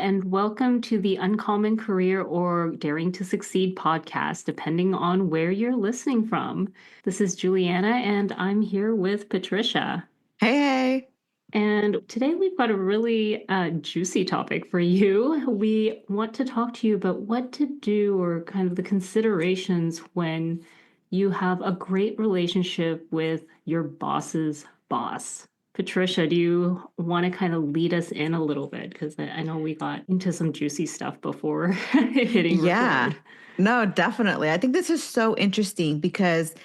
and welcome to the Uncommon Career or Daring to Succeed podcast, depending on where you're listening from. This is Juliana, and I'm here with Patricia. Hey. And today we've got a really juicy topic for you. We want to talk to you about what to do or kind of the considerations when you have a great relationship with your boss's boss. Patricia, do you want to kind of lead us in a little bit? Because I know we got into some juicy stuff before hitting Yeah. record. No, definitely. I think this is so interesting because,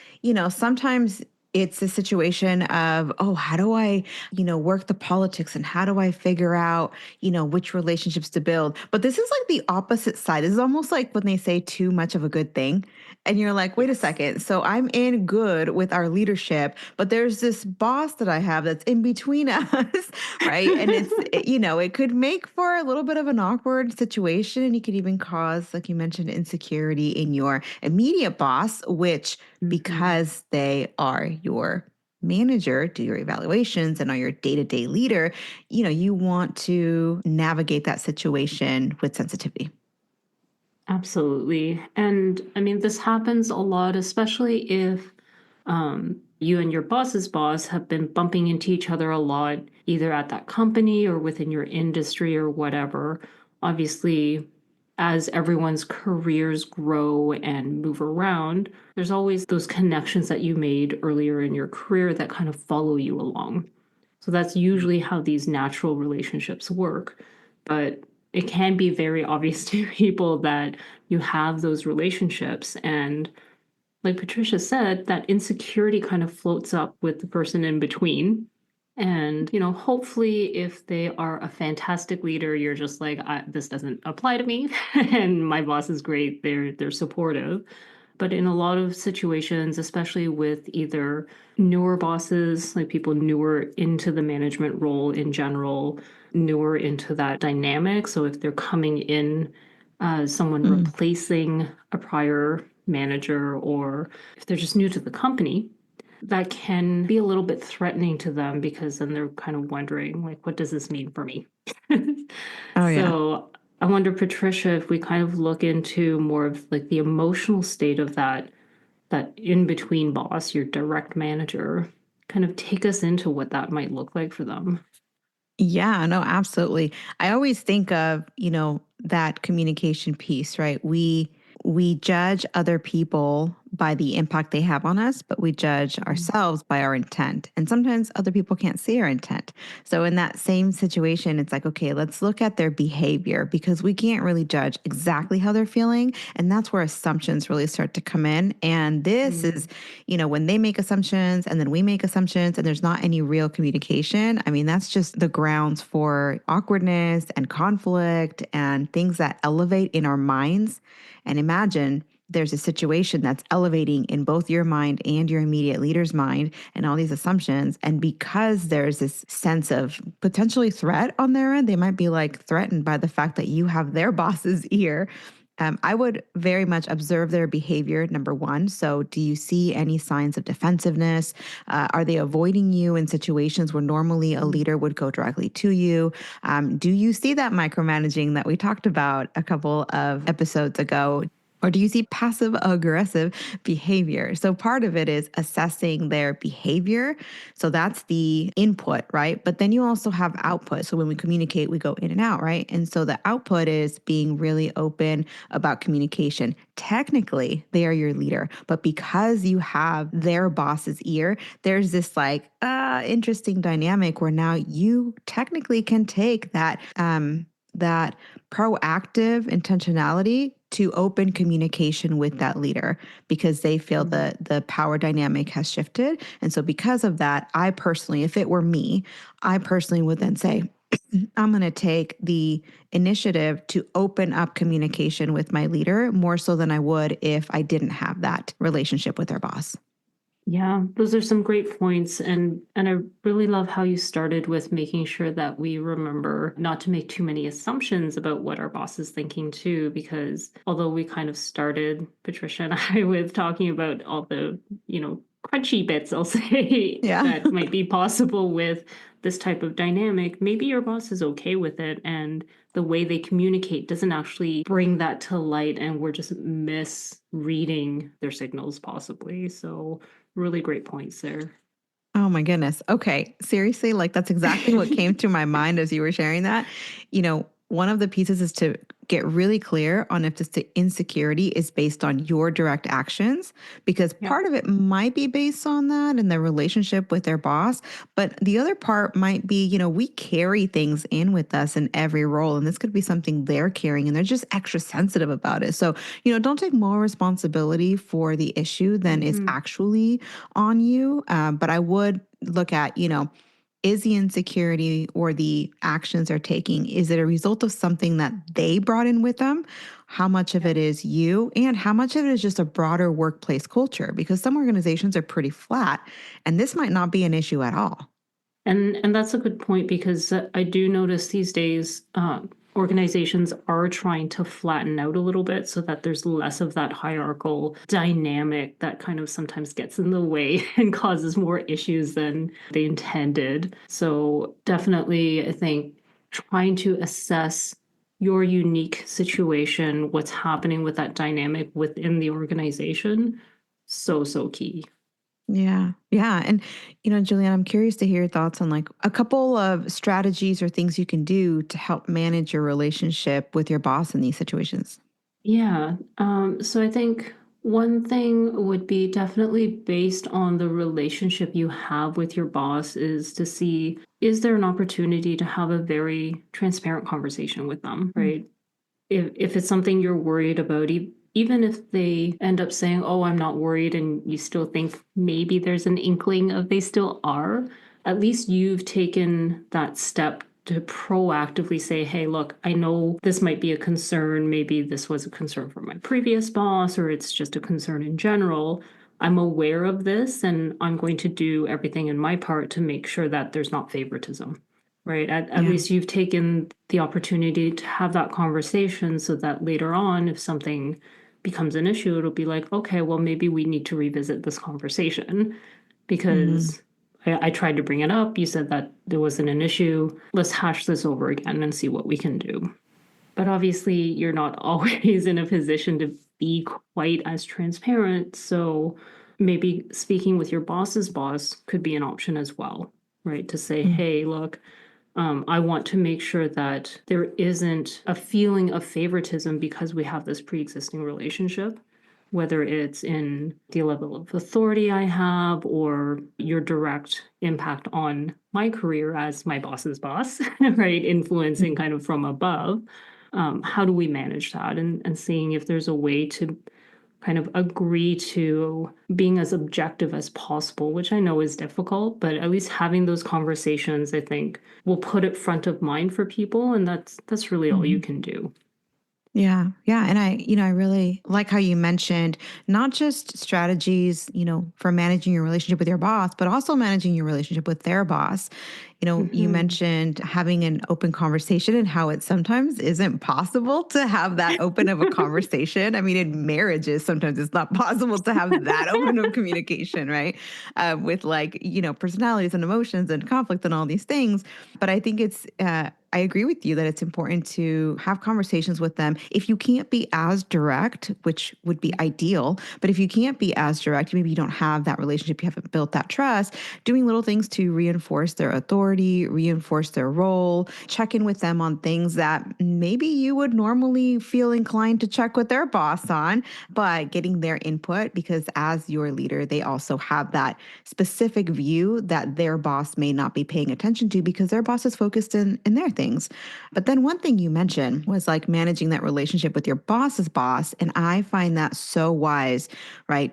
sometimes it's a situation of, oh, how do I, work the politics and how do I figure out, which relationships to build? But this is like the opposite side. This is almost like when they say too much of a good thing. And you're like, wait a Yes. second. So I'm in good with our leadership, but there's this boss that I have that's in between us, right? And it could make for a little bit of an awkward situation. And you could even cause, like you mentioned, insecurity in your immediate boss, which Mhm. because they are your manager, do your evaluations and are your day-to-day leader, you want to navigate that situation with sensitivity. Absolutely. And I mean, this happens a lot, especially if you and your boss's boss have been bumping into each other a lot, either at that company or within your industry or whatever. Obviously, as everyone's careers grow and move around, there's always those connections that you made earlier in your career that kind of follow you along. So that's usually how these natural relationships work. But it can be very obvious to people that you have those relationships. And like Patricia said, that insecurity kind of floats up with the person in between. And, hopefully, if they are a fantastic leader, you're just like, this doesn't apply to me. And my boss is great. They're supportive. But in a lot of situations, especially with either newer bosses, like people newer into the management role in general, newer into that dynamic. So if they're coming in as someone Mm. replacing a prior manager, or if they're just new to the company, that can be a little bit threatening to them because then they're kind of wondering, like, what does this mean for me? Oh, yeah. So I wonder, Patricia, if we kind of look into more of like the emotional state of that in between boss, your direct manager, kind of take us into what that might look like for them. Yeah, no, absolutely. I always think of, that communication piece, right? We judge other people by the impact they have on us, but we judge ourselves by our intent. And sometimes other people can't see our intent. So in that same situation, it's like, okay, let's look at their behavior because we can't really judge exactly how they're feeling. And that's where assumptions really start to come in. And this is, Mm. when they make assumptions and then we make assumptions and there's not any real communication. I mean, that's just the grounds for awkwardness and conflict and things that elevate in our minds. And imagine there's a situation that's elevating in both your mind and your immediate leader's mind and all these assumptions. And because there's this sense of potentially threat on their end, they might be like threatened by the fact that you have their boss's ear. I would very much observe their behavior, number one. So, do you see any signs of defensiveness? Are they avoiding you in situations where normally a Mm. leader would go directly to you? Do you see that micromanaging that we talked about a couple of episodes ago? Or do you see passive aggressive behavior? So part of it is assessing their behavior. So that's the input, right? But then you also have output. So when we communicate, we go in and out, right? And so the output is being really open about communication. Technically, they are your leader, but because you have their boss's ear, there's this like interesting dynamic where now you technically can take that proactive intentionality to open communication with that leader because they feel Mm. the power dynamic has shifted. And so because of that, I personally, if it were me, I personally would then say, I'm going to take the initiative to open up communication with my leader more so than I would if I didn't have that relationship with their boss. Yeah, those are some great points, and I really love how you started with making sure that we remember not to make too many assumptions about what our boss is thinking too, because although we kind of started, Patricia and I, with talking about all the, crunchy bits, I'll say, Yeah. that might be possible with this type of dynamic, maybe your boss is okay with it and the way they communicate doesn't actually bring that to light and we're just misreading their signals possibly. So really great points there. Oh my goodness. Okay. Seriously, like that's exactly what came to my mind as you were sharing that. One of the pieces is to get really clear on if this insecurity is based on your direct actions, because Yeah. part of it might be based on that and their relationship with their boss. But the other part might be, we carry things in with us in every role, and this could be something they're carrying and they're just extra sensitive about it. So, don't take more responsibility for the issue than is Mhm. actually on you. But I would look at, is the insecurity or the actions they're taking, is it a result of something that they brought in with them? How much of Yeah. it is you? And how much of it is just a broader workplace culture? Because some organizations are pretty flat, and this might not be an issue at all. And that's a good point because I do notice these days organizations are trying to flatten out a little bit so that there's less of that hierarchical dynamic that kind of sometimes gets in the way and causes more issues than they intended. So definitely, I think trying to assess your unique situation, what's happening with that dynamic within the organization, so key. Yeah. Yeah. And, Julianne, I'm curious to hear your thoughts on like a couple of strategies or things you can do to help manage your relationship with your boss in these situations. Yeah. So I think one thing would be definitely based on the relationship you have with your boss is to see, is there an opportunity to have a very transparent conversation with them, Mm. right? If it's something you're worried about, even if they end up saying, "Oh, I'm not worried," and you still think maybe there's an inkling of they still are, at least you've taken that step to proactively say, "Hey, look, I know this might be a concern. Maybe this was a concern for my previous boss, or it's just a concern in general. I'm aware of this, and I'm going to do everything in my part to make sure that there's not favoritism." Right. At Yeah. least you've taken the opportunity to have that conversation so that later on, if something becomes an issue, it'll be like, okay, well, maybe we need to revisit this conversation Hmm. because I tried to bring it up. You said that there wasn't an issue. Let's hash this over again and see what we can do. But obviously, you're not always in a position to be quite as transparent. So maybe speaking with your boss's boss could be an option as well, right? To say, hey, look, I want to make sure that there isn't a feeling of favoritism because we have this pre existing relationship, whether it's in the level of authority I have or your direct impact on my career as my boss's boss, right? Influencing kind of from above. How do we manage that? And seeing if there's a way to kind of agree to being as objective as possible, which I know is difficult, but at least having those conversations, I think, will put it front of mind for people, and that's really all you Hmm. can do. Yeah. Yeah. And I really like how you mentioned not just strategies, for managing your relationship with your boss, but also managing your relationship with their boss. You Hmm. mentioned having an open conversation and how it sometimes isn't possible to have that open of a conversation. I mean, in marriages, sometimes it's not possible to have that open of communication, right? With like, personalities and emotions and conflict and all these things. But I think I agree with you that it's important to have conversations with them. If you can't be as direct, which would be ideal, but if you can't be as direct, maybe you don't have that relationship, you haven't built that trust, doing little things to reinforce their authority, reinforce their role, check in with them on things that maybe you would normally feel inclined to check with their boss on, but getting their input because as your leader, they also have that specific view that their boss may not be paying attention to because their boss is focused in their things. But then one thing you mentioned was like managing that relationship with your boss's boss. And I find that so wise, right?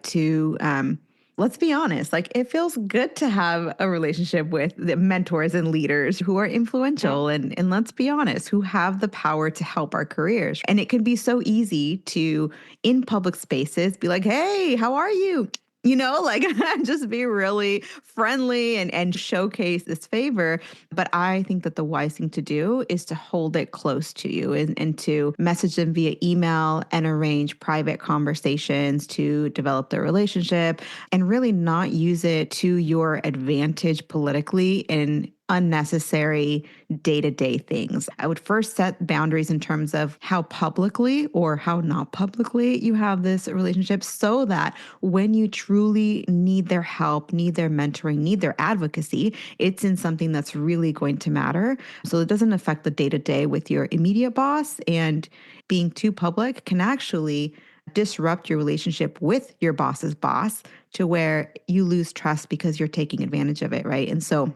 Let's be honest, like it feels good to have a relationship with the mentors and leaders who are Yeah. influential and let's be honest, who have the power to help our careers. And it can be so easy to, in public spaces, be like, hey, how are you? Like just be really friendly and showcase this favor. But I think that the wise thing to do is to hold it close to you and to message them via email and arrange private conversations to develop the relationship and really not use it to your advantage politically and unnecessary day-to-day things. I would first set boundaries in terms of how publicly or how not publicly you have this relationship, so that when you truly need their help, need their mentoring, need their advocacy, it's in something that's really going to matter. So it doesn't affect the day-to-day with your immediate boss. And being too public can actually disrupt your relationship with your boss's boss, to where you lose trust because you're taking advantage of it, right? And so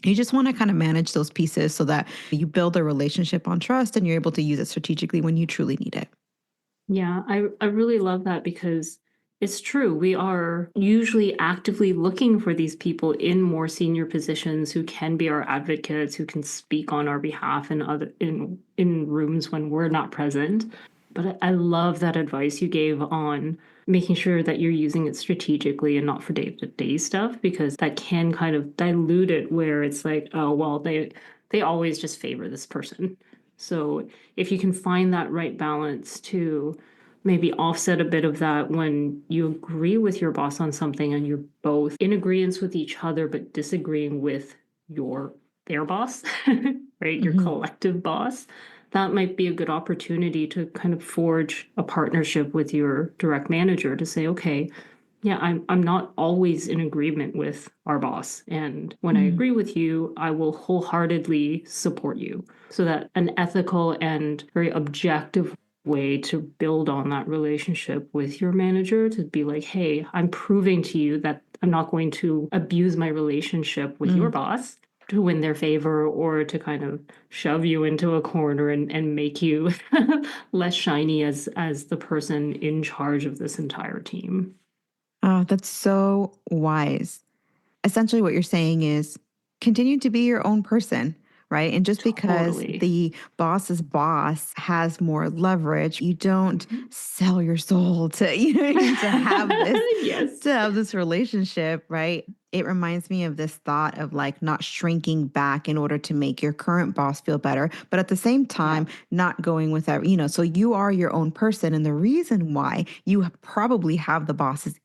you just want to kind of manage those pieces so that you build a relationship on trust and you're able to use it strategically when you truly need it. Yeah, I really love that because it's true. We are usually actively looking for these people in more senior positions who can be our advocates, who can speak on our behalf in other in rooms when we're not present. But I love that advice you gave on making sure that you're using it strategically and not for day-to-day stuff, because that can kind of dilute it where it's like, oh, well, they always just favor this person. So if you can find that right balance to maybe offset a bit of that when you agree with your boss on something and you're both in agreement with each other but disagreeing with their boss, right? Your Mhm. collective boss, that might be a good opportunity to kind of forge a partnership with your direct manager to say, okay, yeah, I'm not always in agreement with our boss. And when I Mhm. agree with you, I will wholeheartedly support you. So that an ethical and very objective way to build on that relationship with your manager, to be like, hey, I'm proving to you that I'm not going to abuse my relationship with your Mm. boss to win their favor or to kind of shove you into a corner and make you less shiny as the person in charge of this entire team. Oh, that's so wise. Essentially, what you're saying is continue to be your own person, right? And just because Totally. the boss's boss has more leverage, you don't Mhm. sell your soul to, to have this Yes. relationship, right? It reminds me of this thought of like not shrinking back in order to make your current boss feel better, but at the same Yeah. time, not going with that, so you are your own person. And the reason why you probably have the boss's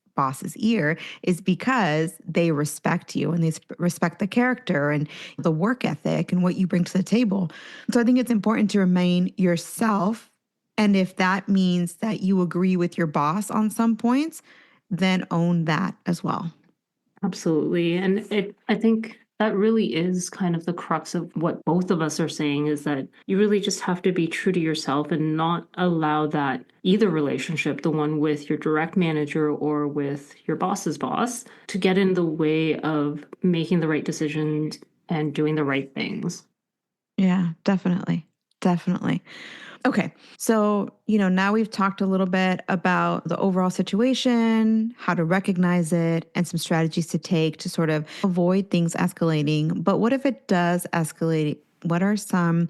ear is because they respect you and they respect the character and the work ethic and what you bring to the table. So I think it's important to remain yourself. And if that means that you agree with your boss on some points, then own that as well. Absolutely. And I think that really is kind of the crux of what both of us are saying, is that you really just have to be true to yourself and not allow that either relationship, the one with your direct manager or with your boss's boss, to get in the way of making the right decisions and doing the right things. Yeah, definitely. Definitely. Okay. So, now we've talked a little bit about the overall situation, how to recognize it, and some strategies to take to sort of avoid things escalating. But what if it does escalate? What are some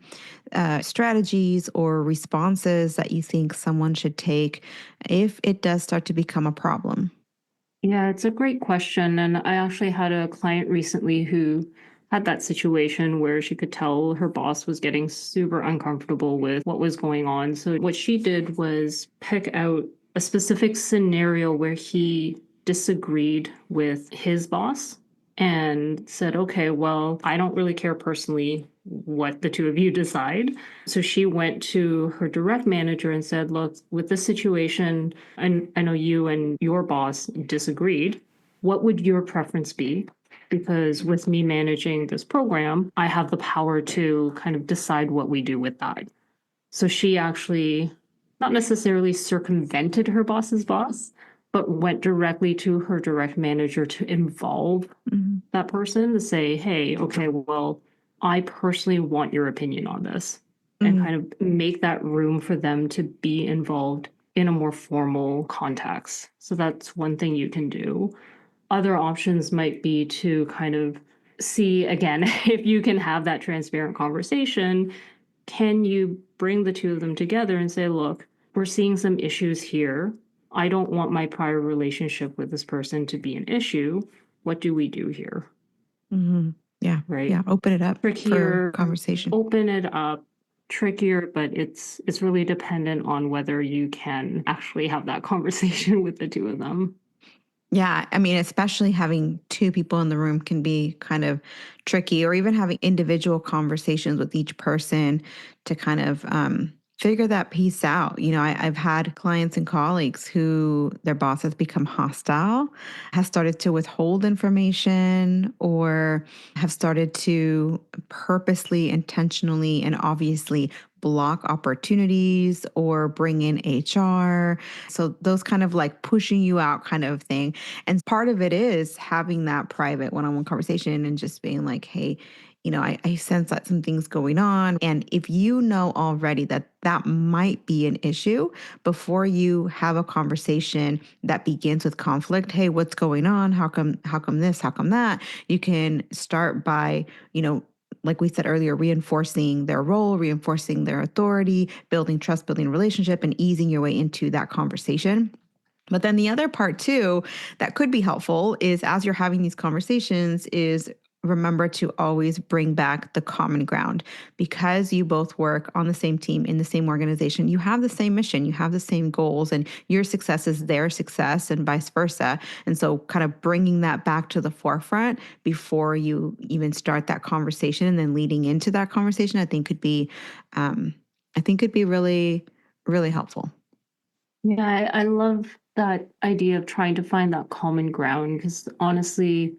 strategies or responses that you think someone should take if it does start to become a problem? Yeah, it's a great question. And I actually had a client recently who had that situation where she could tell her boss was getting super uncomfortable with what was going on. So, what she did was pick out a specific scenario where he disagreed with his boss and said, okay, well, I don't really care personally what the two of you decide. So she went to her direct manager and said, look, with this situation, and I know you and your boss disagreed. What would your preference be? Because with me managing this program, I have the power to kind of decide what we do with that. So she actually not necessarily circumvented her boss's boss, but went directly to her direct manager to involve Mhm. that person to say, hey, okay, well, I personally want your opinion on this, and Mhm. kind of make that room for them to be involved in a more formal context. So that's one thing you can do. Other options might be to kind of see again if you can have that transparent conversation. Can you bring the two of them together and say, look, we're seeing some issues here. I don't want my prior relationship with this person to be an issue. What do we do here? Mhm. Yeah. Right? Yeah. Open it up for Trickier, conversation. open it up, trickier, but it's really dependent on whether you can actually have that conversation with the two of them. Yeah, I mean, especially having two people in the room can be kind of tricky, or even having individual conversations with each person to kind of figure that piece out. I've had clients and colleagues who their boss has become hostile, has started to withhold information, or have started to purposely, intentionally, and obviously block opportunities or bring in HR. So those kind of like pushing you out kind of thing. And part of it is having that private one on one conversation and just being like, hey, I sense that something's going on. And if you know already that that might be an issue before you have a conversation that begins with conflict, hey, what's going on? How come this? How come that? You can start by, like we said earlier, reinforcing their role, reinforcing their authority, building trust, building a relationship, and easing your way into that conversation. But then the other part too that could be helpful is as you're having these conversations is remember to always bring back the common ground because you both work on the same team in the same organization. You have the same mission, you have the same goals, and your success is their success and vice versa. And so kind of bringing that back to the forefront before you even start that conversation and then leading into that conversation, I think could be really, really helpful. Yeah, I love that idea of trying to find that common ground because honestly,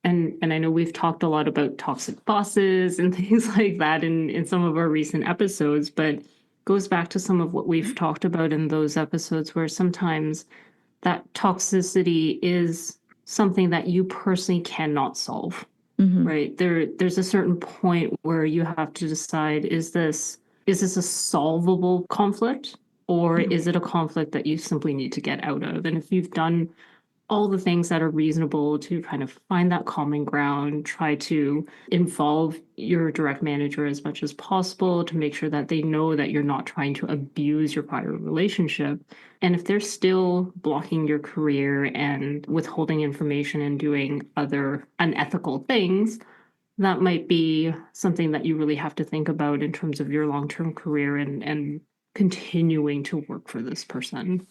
and I know we've talked a lot about toxic bosses and things like that in some of our recent episodes, but goes back to some of what we've talked about in those episodes where sometimes that toxicity is something that you personally cannot solve, Hmm. right? There's a certain point where you have to decide, is this a solvable conflict or Yeah. is it a conflict that you simply need to get out of? And if you've done all the things that are reasonable to kind of find that common ground, try to involve your direct manager as much as possible to make sure that they know that you're not trying to abuse your prior relationship. And if they're still blocking your career and withholding information and doing other unethical things, that might be something that you really have to think about in terms of your long-term career and continuing to work for this person.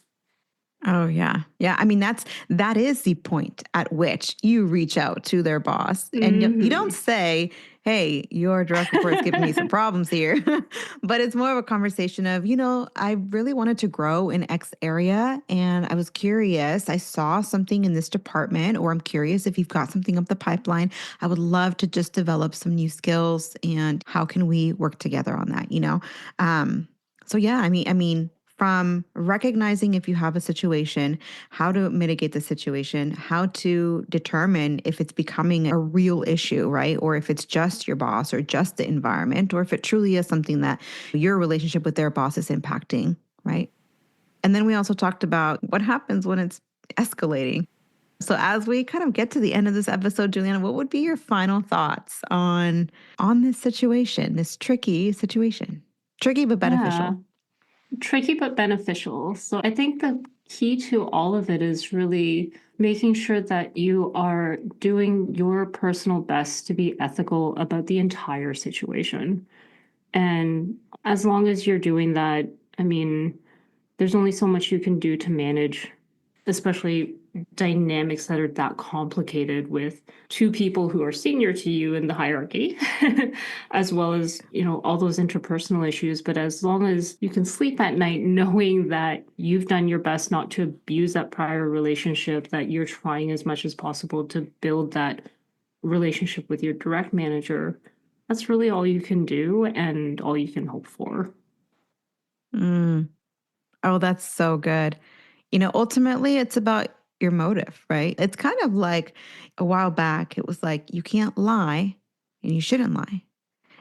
Oh yeah. Yeah. I mean, that is the point at which you reach out to their boss and you don't Mhm. say, hey, your direct report is giving me some problems here. But it's more of a conversation of, I really wanted to grow in X area and I was curious. I saw something in this department, or I'm curious if you've got something up the pipeline. I would love to just develop some new skills and how can we work together on that? Um, so yeah, I mean, from recognizing if you have a situation, how to mitigate the situation, how to determine if it's becoming a real issue, right? Or if it's just your boss or just the environment, or if it truly is something that your relationship with their boss is impacting, right? And then we also talked about what happens when it's escalating. So as we kind of get to the end of this episode, Juliana, what would be your final thoughts on this situation, this tricky situation? Tricky but Yeah. beneficial. Tricky but beneficial. So I think the key to all of it is really making sure that you are doing your personal best to be ethical about the entire situation. And as long as you're doing that, I mean, there's only so much you can do to manage, especially dynamics that are that complicated with two people who are senior to you in the hierarchy, as well as, all those interpersonal issues. But as long as you can sleep at night knowing that you've done your best not to abuse that prior relationship, that you're trying as much as possible to build that relationship with your direct manager, that's really all you can do and all you can hope for. Mm. Oh, that's so good. Ultimately, it's about your motive, right? It's kind of like a while back, it was like, you can't lie and you shouldn't lie.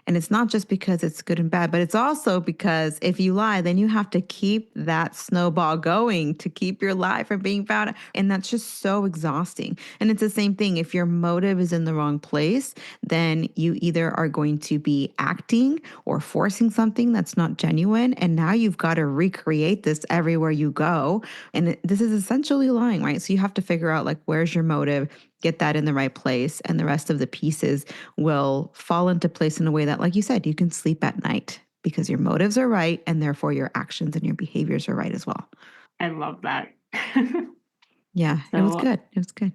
And it's not just because it's good and bad, but it's also because if you lie, then you have to keep that snowball going to keep your lie from being found out. And that's just so exhausting. And it's the same thing. If your motive is in the wrong place, then you either are going to be acting or forcing something that's not genuine. And now you've got to recreate this everywhere you go. And this is essentially lying, right? So you have to figure out like, where's your motive? Get that in the right place, and the rest of the pieces will fall into place in a way that, like you said, you can sleep at night because your motives are right and therefore your actions and your behaviors are right as well. I love that. Yeah, it was So, good. It was good.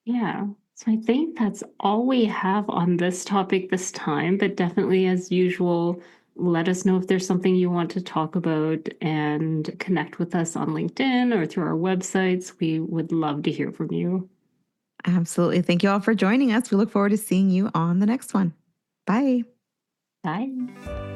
yeah. So I think that's all we have on this topic this time, but definitely, as usual, let us know if there's something you want to talk about and connect with us on LinkedIn or through our websites. We would love to hear from you. Absolutely. Thank you all for joining us. We look forward to seeing you on the next one. Bye. Bye.